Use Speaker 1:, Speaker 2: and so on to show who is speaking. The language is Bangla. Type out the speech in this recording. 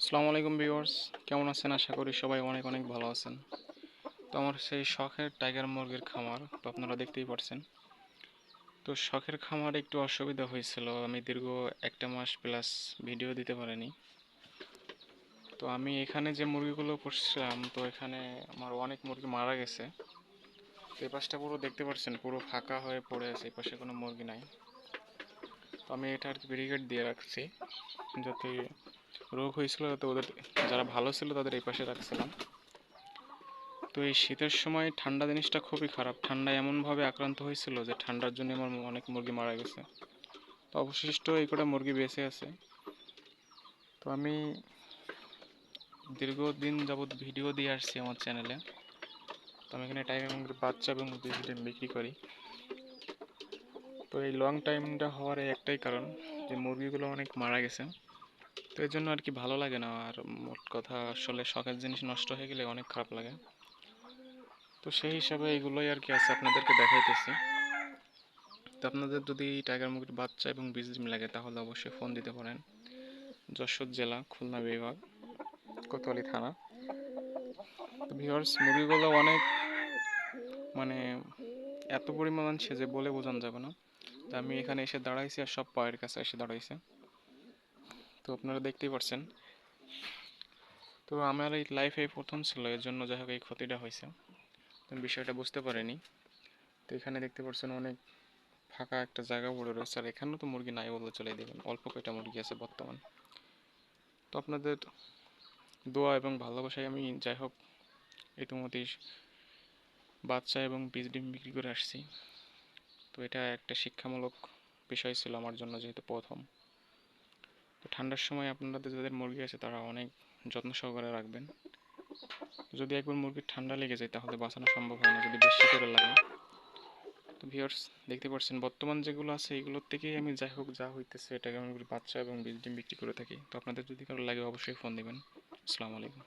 Speaker 1: আসসালামু আলাইকুম ভিউয়ার্স, কেমন আছেন? আশা করি সবাই অনেক অনেক ভালো আছেন। তো আমার সেই শখের টাইগার মুরগির খামার তো আপনারা দেখতেই পারছেন। তো শখের খামারে একটু অসুবিধা হয়েছিল, আমি দীর্ঘ একটা মাস প্লাস ভিডিও দিতে পারিনি। তো আমি এখানে যে মুরগিগুলো পুষছিলাম, তো এখানে আমার অনেক মুরগি মারা গেছে। তো এই পাশটা পুরো দেখতে পাচ্ছেন, পুরো ফাঁকা হয়ে পড়ে আছে, এই পাশে কোনো মুরগি নাই। তো আমি এটা আর কি ব্যারিকেড দিয়ে রাখছি, যাতে রোগ হয়েছিল যাতে ওদের, যারা ভালো ছিল তাদের এই পাশে রাখছিলাম। তো এই শীতের সময় ঠান্ডা জিনিসটা খুবই খারাপ, ঠান্ডা এমনভাবে আক্রান্ত হয়েছিল যে ঠান্ডার জন্য আমার অনেক মুরগি মারা গেছে। তো অবশিষ্ট এই কটা মুরগি বেঁচে আছে। তো আমি দীর্ঘদিন যাবৎ ভিডিও দিয়ে আসছি আমার চ্যানেলে। তো আমি এখানে টাইগার মুরগির বাচ্চা এবং বীজ ডিম বিক্রি করি। তো এই লং টাইমটা হওয়ার একটাই কারণ যে মুরগিগুলো অনেক মারা গেছে। তো এর জন্য আর কি ভালো লাগে না, আর মোট কথা আসলে শখের জিনিস নষ্ট হয়ে গেলে অনেক খারাপ লাগে। তো সেই হিসাবে এগুলোই আর কি আছে, আপনাদেরকে দেখাইতেছি। তো আপনাদের যদি টাইগার মুরগির বাচ্চা এবং বীজ ডিম লাগে তাহলে অবশ্যই ফোন দিতে পারেন। যশোর জেলা, খুলনা বিভাগ, কোতোয়ালি থানা। তো ভিউয়ার্স, মুরগিগুলো অনেক মানে এত পরিমাণ সেজে বলে বোঝানো যাবে না। তো আমি এখানে এসে দাঁড়াইছি আর সব পায়ের কাছে এসে দাঁড়াইছে, তো আপনারা দেখতেই পারছেন। তো আমার এই লাইফে প্রথম ছিল, এর জন্য যাই হোক এই ক্ষতিটা হয়েছে, তো বিষয়টা বুঝতে পারিনি। তো এখানে দেখতে পাচ্ছেন অনেক ফাঁকা একটা জায়গা পড়ে রয়েছে, আর এখানেও তো মুরগি নাই বলে চলে দেবেন, অল্প কয়টা মুরগি আছে বর্তমান। তো আপনাদের দোয়া এবং ভালোবাসায় আমি যাই হোক ইতিমধ্যেই বাচ্চা এবং বীজ ডিম বিক্রি করে আসছি। তো এটা একটা শিক্ষামূলক বিষয় ছিল আমার জন্য, যেহেতু প্রথম। তো ঠান্ডার সময় আপনাদের যাদের মুরগি আছে তারা অনেক যত্ন সহকারে রাখবেন। যদি একবার মুরগির ঠান্ডা লেগে যায় তাহলে বাঁচানো সম্ভব হয় না, যদি বেশি করে লাগে। তো ভিউয়ার্স, দেখতে পাচ্ছেন বর্তমান যেগুলো আছে এগুলোর থেকেই আমি যাই হোক যা হইতেছে এটাকে আমি বাচ্চা এবং বীজ ডিম বিক্রি করে থাকি। তো আপনাদের যদি কারো লাগে অবশ্যই ফোন দিবেন। আসসালামু আলাইকুম।